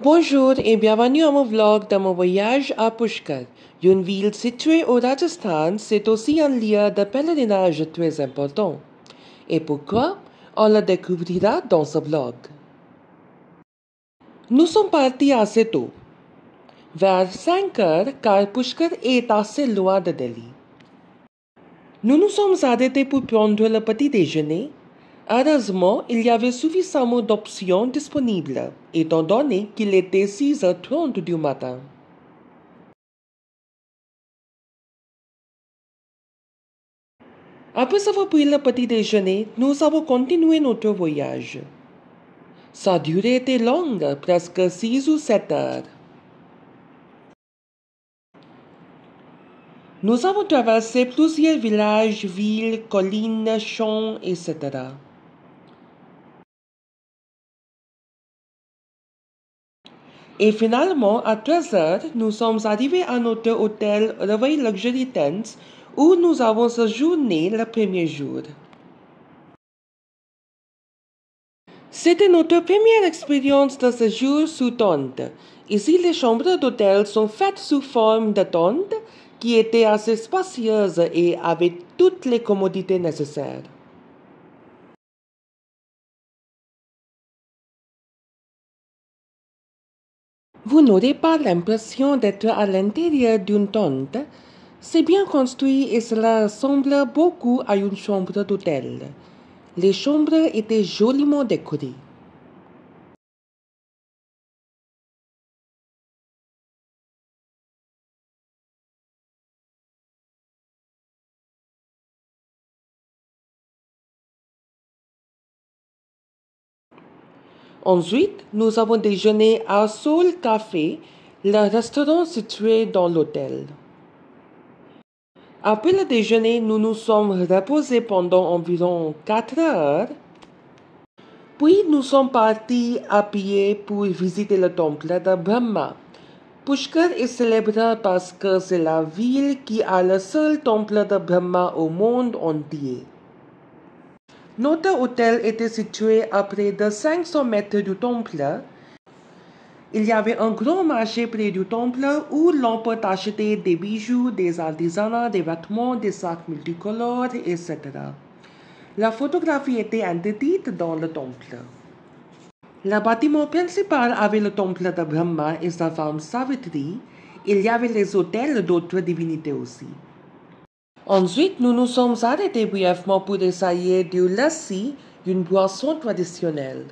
Bonjour et bienvenue à mon vlog de mon voyage à Pushkar. Une ville située au Rajasthan, c'est aussi un lieu de pèlerinage très important. Et pourquoi? On le découvrira dans ce vlog. Nous sommes partis assez tôt, vers 5 heures, car Pushkar est assez loin de Delhi. Nous nous sommes arrêtés pour prendre le petit déjeuner. Heureusement, il y avait suffisamment d'options disponibles, étant donné qu'il était 6h30 du matin. Après avoir pris le petit déjeuner, nous avons continué notre voyage. Sa durée était longue, presque 6 ou 7 heures. Nous avons traversé plusieurs villages, villes, collines, champs, etc. Et finalement, à 13 heures, nous sommes arrivés à notre hôtel Réveil Luxury Tents où nous avons séjourné le premier jour. C'était notre première expérience de séjour sous tente. Ici, les chambres d'hôtel sont faites sous forme de tente qui étaient assez spacieuses et avaient toutes les commodités nécessaires. Vous n'aurez pas l'impression d'être à l'intérieur d'une tente. C'est bien construit et cela ressemble beaucoup à une chambre d'hôtel. Les chambres étaient joliment décorées. Ensuite, nous avons déjeuné à Soul Café, le restaurant situé dans l'hôtel. Après le déjeuner, nous nous sommes reposés pendant environ 4 heures. Puis nous sommes partis à pied pour visiter le temple de Brahma. Pushkar est célèbre parce que c'est la ville qui a le seul temple de Brahma au monde entier. Notre hôtel était situé à près de 500 mètres du temple. Il y avait un grand marché près du temple où l'on peut acheter des bijoux, des artisanats, des vêtements, des sacs multicolores, etc. La photographie était interdite dans le temple. Le bâtiment principal avait le temple de Brahma et sa femme Savitri. Il y avait les hôtels d'autres divinités aussi. Ensuite, nous nous sommes arrêtés brièvement pour essayer du lassi, une boisson traditionnelle.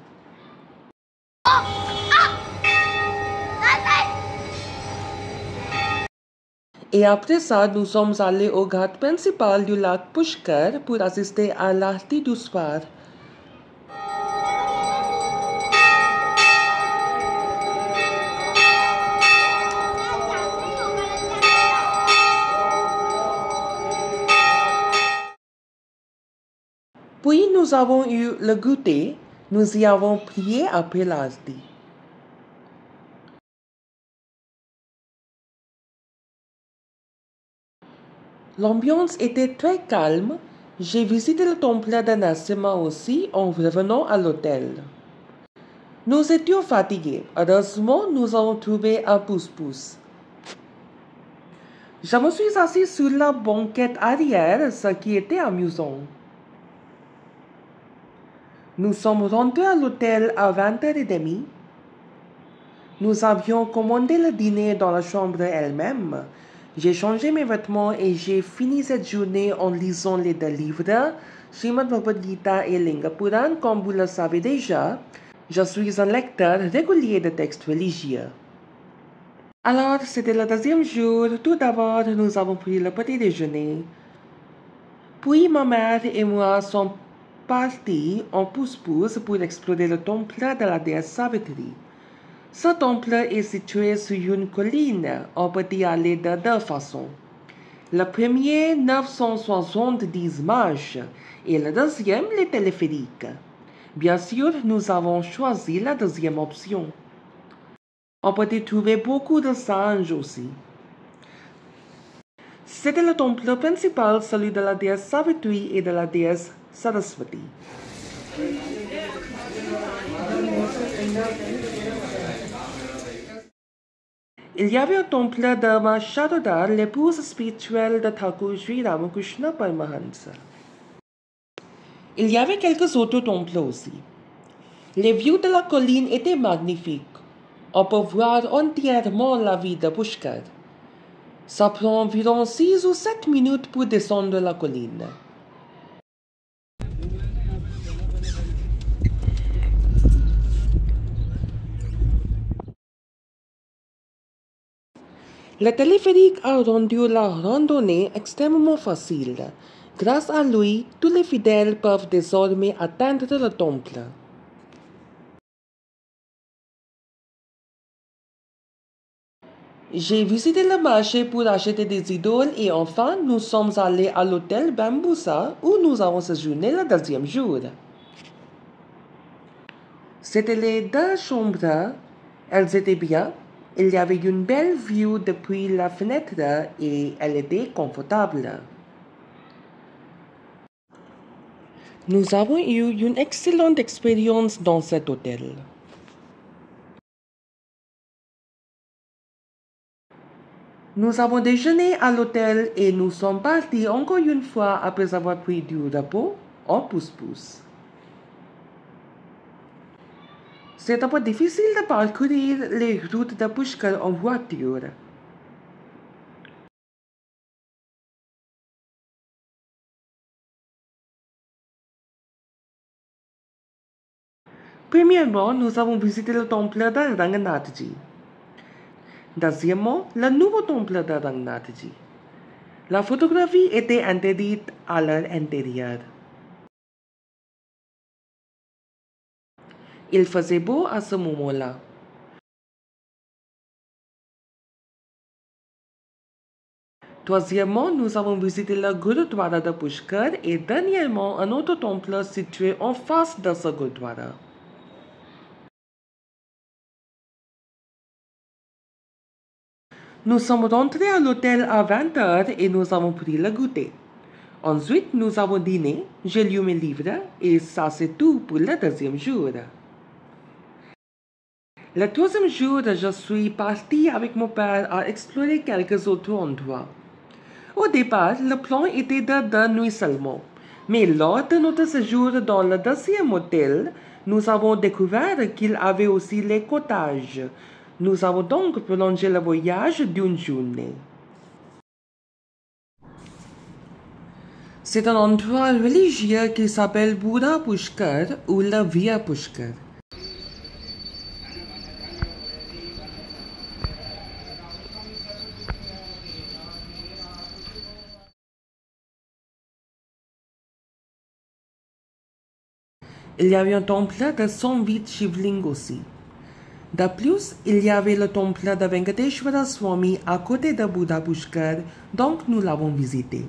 Et après ça, nous sommes allés au ghat principal du lac Pushkar pour assister à l'arti du soir. Puis nous avons eu le goûter, nous y avons prié après l'arti. L'ambiance était très calme. J'ai visité le temple de Narasimha aussi en revenant à l'hôtel. Nous étions fatigués. Heureusement, nous avons trouvé un pousse-pousse. Je me suis assis sur la banquette arrière, ce qui était amusant. Nous sommes rentrés à l'hôtel à 20h30. Nous avions commandé le dîner dans la chambre elle-même. J'ai changé mes vêtements et j'ai fini cette journée en lisant les deux livres, Srimad Bhagavad Gita et Linga Puran, comme vous le savez déjà. Je suis un lecteur régulier de textes religieux. Alors, c'était le deuxième jour. Tout d'abord, nous avons pris le petit déjeuner. Puis, ma mère et moi sommes partis en pousse-pousse pour explorer le temple de la déesse Savitri. Ce temple est situé sur une colline. On peut y aller de deux façons. Le premier, 970 marches, et le deuxième, les téléphériques. Bien sûr, nous avons choisi la deuxième option. On peut y trouver beaucoup de singes aussi. C'était le temple principal, celui de la déesse Savitri et de la déesse Saraswati. Il y avait un temple de Ma Sharoda, l'épouse spirituelle de Thakur Sri Ramakrishna Paramahansa. Il y avait quelques autres temples aussi. Les vues de la colline étaient magnifiques. On peut voir entièrement la ville de Pushkar. Ça prend environ 6 ou 7 minutes pour descendre la colline. Le téléphérique a rendu la randonnée extrêmement facile. Grâce à lui, tous les fidèles peuvent désormais atteindre le temple. J'ai visité le marché pour acheter des idoles et enfin nous sommes allés à l'hôtel Bambusa où nous avons séjourné le deuxième jour. C'était les 2 chambres, elles étaient bien. Il y avait une belle vue depuis la fenêtre et elle était confortable. Nous avons eu une excellente expérience dans cet hôtel. Nous avons déjeuné à l'hôtel et nous sommes partis encore une fois après avoir pris du repos en pousse-pousse. C'est un peu difficile de parcourir les routes de Pushkar en voiture. Premièrement, nous avons visité le temple de Ranganathji. Deuxièmement, le nouveau temple de Ranganathji. La photographie était interdite à l'intérieur. Il faisait beau à ce moment-là. Troisièmement, nous avons visité le Gurudwara de Pushkar et dernièrement un autre temple situé en face de ce Gurudwara. Nous sommes rentrés à l'hôtel à 20h et nous avons pris le goûter. Ensuite, nous avons dîné, j'ai lu mes livres et ça c'est tout pour le deuxième jour. Le troisième jour, je suis parti avec mon père à explorer quelques autres endroits. Au départ, le plan était de 2 nuits seulement. Mais lors de notre séjour dans le deuxième hôtel, nous avons découvert qu'il avait aussi les cottages. Nous avons donc prolongé le voyage d'une journée. C'est un endroit religieux qui s'appelle Buddha Pushkar ou la Via Pushkar. Il y avait un temple de 108 Shivling aussi. De plus, il y avait le temple de Venkateshwara Swami à côté de Buddha Pushkar, donc nous l'avons visité.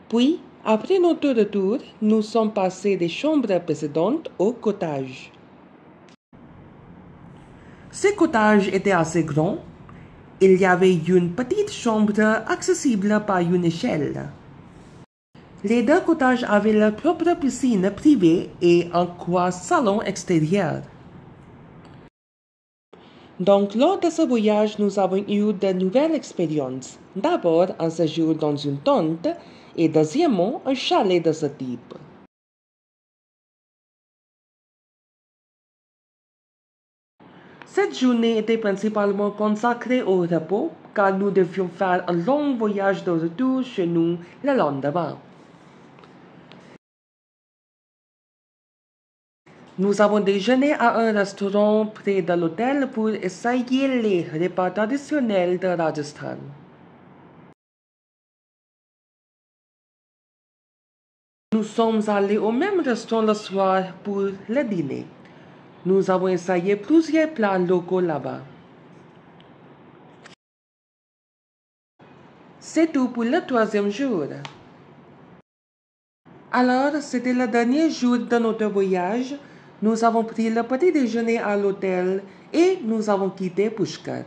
Puis, après notre retour, nous sommes passés des chambres précédentes au cottage. Ces cottages étaient assez grands. Il y avait une petite chambre accessible par une échelle. Les 2 cottages avaient leur propre piscine privée et un coin salon extérieur. Donc, lors de ce voyage, nous avons eu de nouvelles expériences. D'abord, un séjour dans une tente et deuxièmement, un chalet de ce type. Cette journée était principalement consacrée au repos car nous devions faire un long voyage de retour chez nous le lendemain. Nous avons déjeuné à un restaurant près de l'hôtel pour essayer les repas traditionnels de Rajasthan. Nous sommes allés au même restaurant le soir pour le dîner. Nous avons essayé plusieurs plats locaux là-bas. C'est tout pour le troisième jour. Alors, c'était le dernier jour de notre voyage. Nous avons pris le petit déjeuner à l'hôtel et nous avons quitté Pushkar.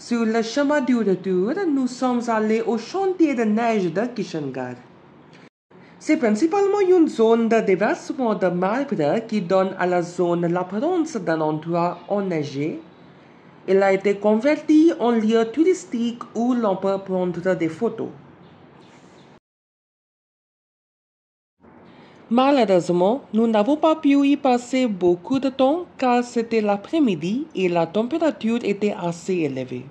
Sur le chemin du retour, nous sommes allés au chantier de neige de Kishangarh. C'est principalement une zone de déversement de marbre qui donne à la zone l'apparence d'un endroit enneigé. Il a été converti en lieu touristique où l'on peut prendre des photos. Malheureusement, nous n'avons pas pu y passer beaucoup de temps car c'était l'après-midi et la température était assez élevée.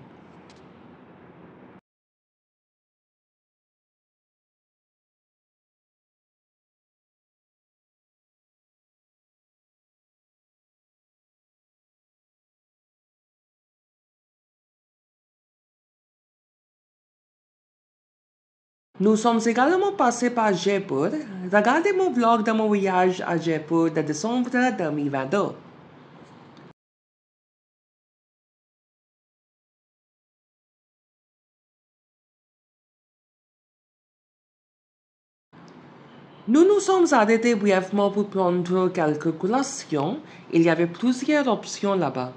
Nous sommes également passés par Jaipur. Regardez mon vlog de mon voyage à Jaipur de décembre 2022. Nous nous sommes arrêtés brièvement pour prendre quelques collations. Il y avait plusieurs options là-bas.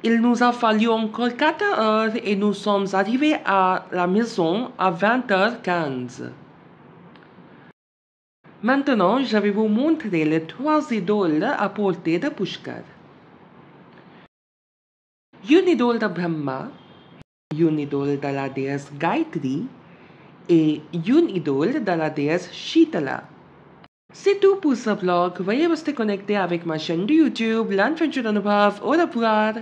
Il nous a fallu encore 4 heures et nous sommes arrivés à la maison à 20h15. Maintenant, je vais vous montrer les 3 idoles à portée de Pushkar. Une idole de Brahma, une idole de la déesse Gayatri et une idole de la déesse Shitala. C'est tout pour ce vlog. Veuillez rester connecté avec ma chaîne de YouTube, l'Adventure Anubhav. Au revoir.